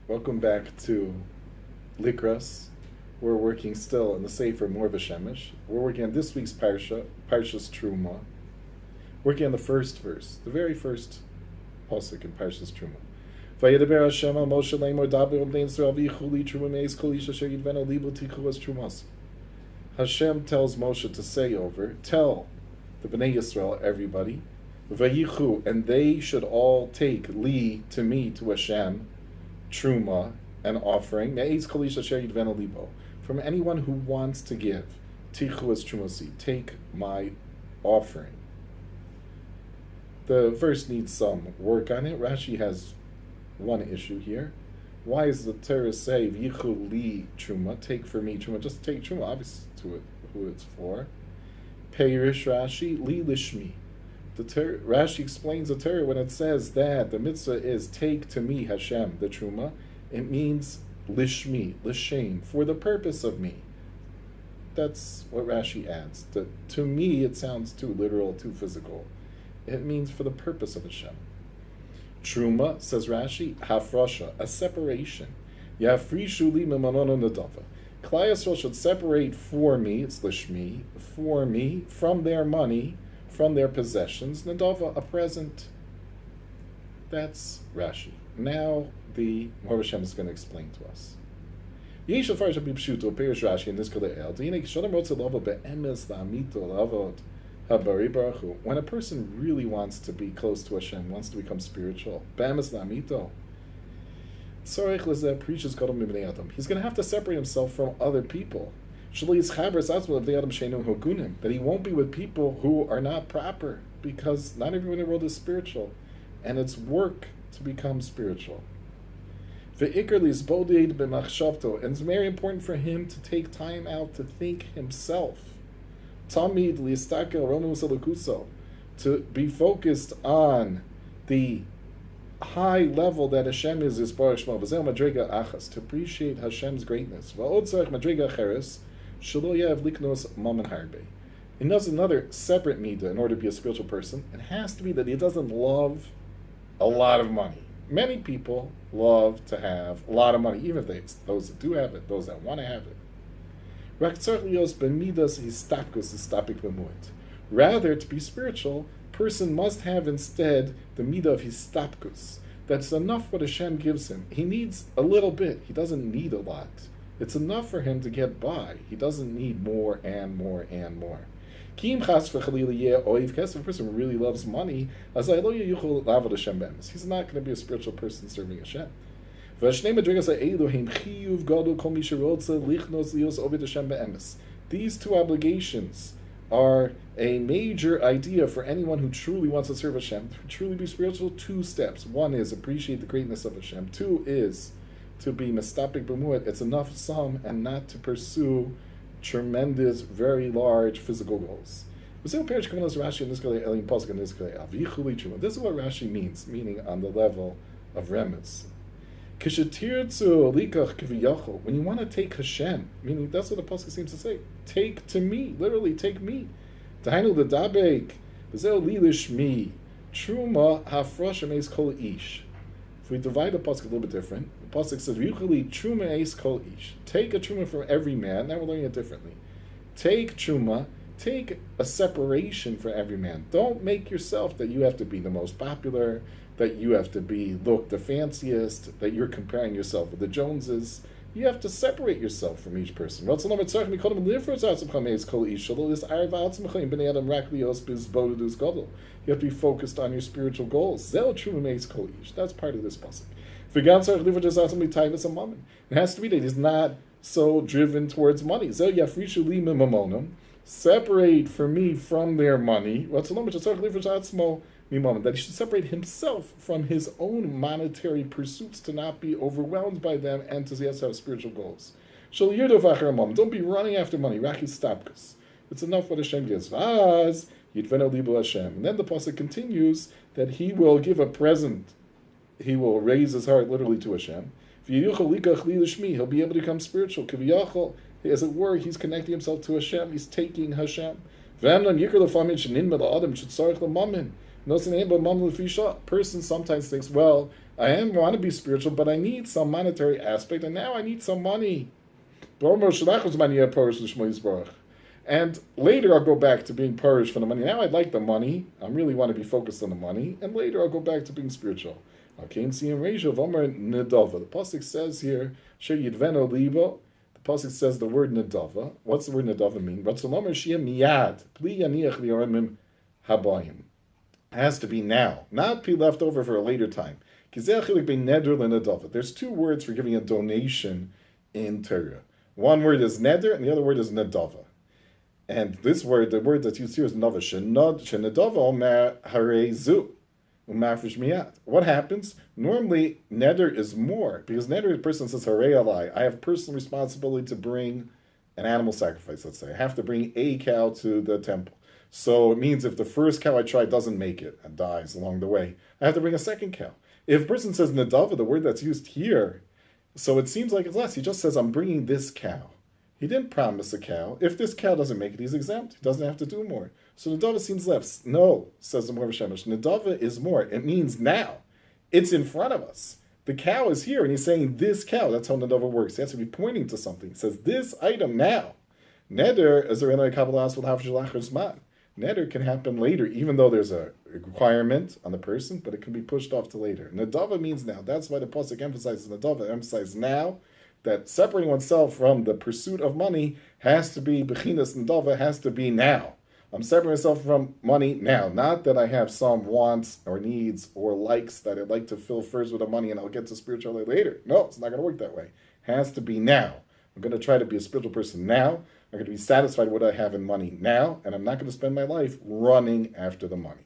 Welcome back to Likras. We're working still in the Sefer Maor Vashemesh. We're working on this week's Parsha, Parshas Terumah. Working on the first verse, the very first pasuk in Parshas Terumah. Vayedaber Hashem al Moshe leimor daber bnei Yisrael v'yichu li terumah meis kol ish asher yidvenu libo tichu es terumas. Hashem tells Moshe to say over, tell the Bnei Yisrael, everybody, vayichu, and they should all take li, to me, to Hashem, Truma, an offering, from anyone who wants to give. Tichu es trumasi, take my offering. The verse needs some work on it. Rashi has one issue here. Why is the Torah say, V'yichu li truma, take for me truma, just take truma, obviously to it, who it's for. Peirish Rashi, li lishmi. Rashi explains the Torah when it says that the mitzvah is take to me Hashem, the truma, it means lishmi, l'shem, for the purpose of me. That's what Rashi adds. To me, it sounds too literal, too physical. It means for the purpose of Hashem. Truma, says Rashi, hafrasha, a separation. Yafrishu li mimanona nadava. Klai Yisrael should separate for me, it's lishmi, for me, from their money, from their possessions, nadava, a present. That's Rashi. Now the Maor Vashemesh is going to explain to us. Yesh afar shabi pshuto perish Rashi in this kaleel. Dinik shodam rotze lava be'emes la'amito lavod habari baruch hu. When a person really wants to be close to Hashem, wants to become spiritual, be'emes la'amito, tzorech lezeh preaches gadol mibnei adam. He's going to have to separate himself from other people. That he won't be with people who are not proper, because not everyone in the world is spiritual, and it's work to become spiritual. And it's very important for him to take time out to think himself. To be focused on the high level that Hashem is Baruch Shmo, to appreciate Hashem's greatness. He knows another separate midah in order to be a spiritual person. It has to be that he doesn't love a lot of money. Many people love to have a lot of money, even if those that do have it, those that want to have it. Rather, to be spiritual, person must have instead the midah of histapkus. That's enough what Hashem gives him. He needs a little bit. He doesn't need a lot. It's enough for him to get by. He doesn't need more and more and more. If a person really loves money, he's not going to be a spiritual person serving Hashem. These two obligations are a major idea for anyone who truly wants to serve Hashem, to truly be spiritual. Two steps. One is appreciate the greatness of Hashem. Two is to be mestapik b'muad. It's enough sum and not to pursue tremendous, very large physical goals. This is what Rashi means, meaning on the level of remez. When you want to take Hashem, meaning that's what the pasuk seems to say. Take to me, literally take me. Truma hafrasha meis kol ish. If we divide the pasuk a little bit different, the pasuk says truma eis kol ish. Take a truma from every man. Now we're learning it differently. Take truma. Take a separation for every man. Don't make yourself that you have to be the most popular, that you have to look the fanciest, that you're comparing yourself with the Joneses. You have to separate yourself from each person. You have to be focused on your spiritual goals. That's part of this pasuk. It has to be that he's not so driven towards money. Separate for me from their money. That he should separate himself from his own monetary pursuits, to not be overwhelmed by them, and to have spiritual goals. Don't be running after money. It's enough what Hashem gives. And then the pasuk continues that he will give a present. He will raise his heart literally to Hashem. He'll be able to become spiritual. As it were, he's connecting himself to Hashem. He's taking Hashem. Person sometimes thinks, well, I want to be spiritual, but I need some monetary aspect, and now I need some money. And later I'll go back to being parish for the money. Now I'd like the money. I really want to be focused on the money. And later I'll go back to being spiritual. The Pasuk says here, the Pasuk says the word nedava. What's the word nedava mean? It has to be now, not be left over for a later time. There's two words for giving a donation in Torah. One word is neder, and the other word is nedava. And this word, the word that's used here is nava. Shenedava omer harezu umafresh miyad. What happens? Normally, neder is more, because neder, the person says, harei alai, I have personal responsibility to bring an animal sacrifice, let's say. I have to bring a cow to the temple. So it means if the first cow I try doesn't make it and dies along the way, I have to bring a second cow. If a person says nedava, the word that's used here, so it seems like it's less. He just says, I'm bringing this cow. He didn't promise a cow. If this cow doesn't make it, he's exempt. He doesn't have to do more. So nedava seems less. No, says the Maor Vashemesh. Nedava is more. It means now. It's in front of us. The cow is here, and he's saying this cow. That's how nedava works. He has to be pointing to something. He says this item now. Neder is a kabbalah will have zman. Neder can happen later, even though there's a requirement on the person, but it can be pushed off to later. Nedava means now. That's why the pasuk emphasizes nedava, emphasizes now, that separating oneself from the pursuit of money has to be, bechinas nedava has to be now. I'm separating myself from money now. Not that I have some wants or needs or likes that I'd like to fill first with the money and I'll get to spirituality later. No, it's not going to work that way. It has to be now. I'm going to try to be a spiritual person now. I'm going to be satisfied with what I have in money now, and I'm not going to spend my life running after the money.